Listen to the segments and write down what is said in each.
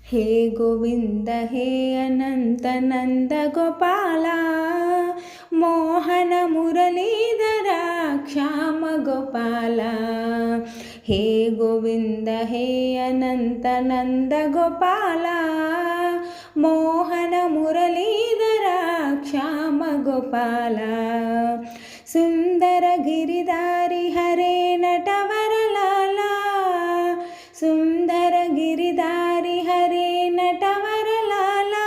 हे गोविंद हे अनंत नंद गोपाला, मोहन मुरलीधरा श्याम गोपाला। हे गोविंद हे अनंत नंद गोपाला, मोहन मुरलीधरा श्याम गोपाला। सुंदर गिरिधारी हरे नटवर लाला, सुंदर गिरिधारी हरे नटवर लाला।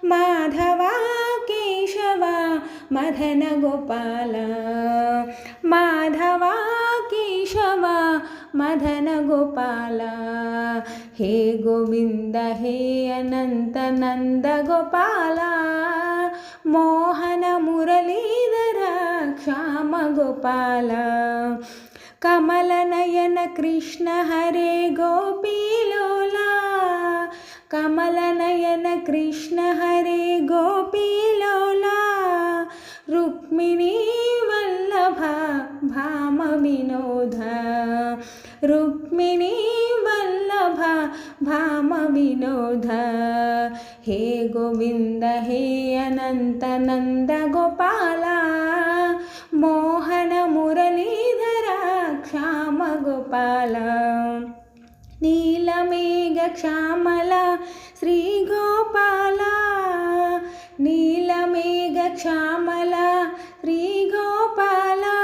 माधवा केशवा मदन गोपाला, माधवा केशवा मदन गोपाला। हे गोविंद हे अनंत नंद गोपाला, मोहन मुरलीधरा श्याम गोपाला। कमल नयन कृष्ण हरे गोपीलोला, कमल नयन कृष्ण हरे गोपीलोला। रुक्मिणी वल्लभा भाम विनोदा, रुक्मिणी वल्लभा भाम विनोदा। हे गोविंद हे अनंत नंद गोपाला, मोहन मुरलीधरा श्याम गोपाला। नीलमेघ श्यामला श्री गोपाला, नीलमेघ श्यामला श्री गोपाला।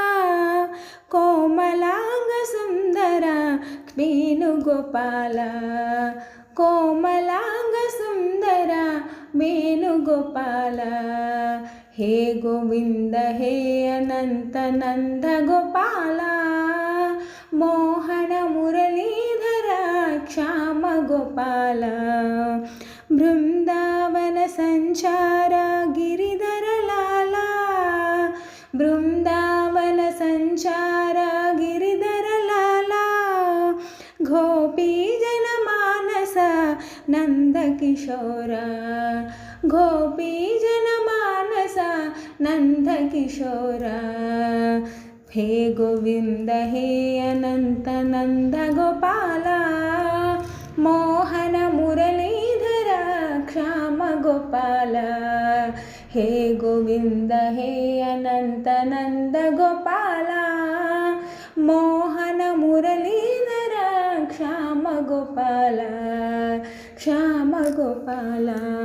कोमलांग सुंदरा वेणुगोपाला, कोमलांग सुंदरा वेणुगोपाला। हे गोविंद हे अनंत नंद गोपाला, मोहन मुरलीधरा श्याम गोपाला। बृंदावन संचारा गिरिधर लाला, बृंदावन संचारा गिरिधर लाला। गोपी जन मानस नंद किशोरा, गोपी जन मानस नंद किशोरा। हे गोविंद हे अनंत नंद गोपाला, मोहन मुरलीधरा श्याम गोपाला। हे गोविंद हे अनंत नंद गोपाला, मोहन मुरलीधरा श्याम गोपाला, श्याम गोपाला।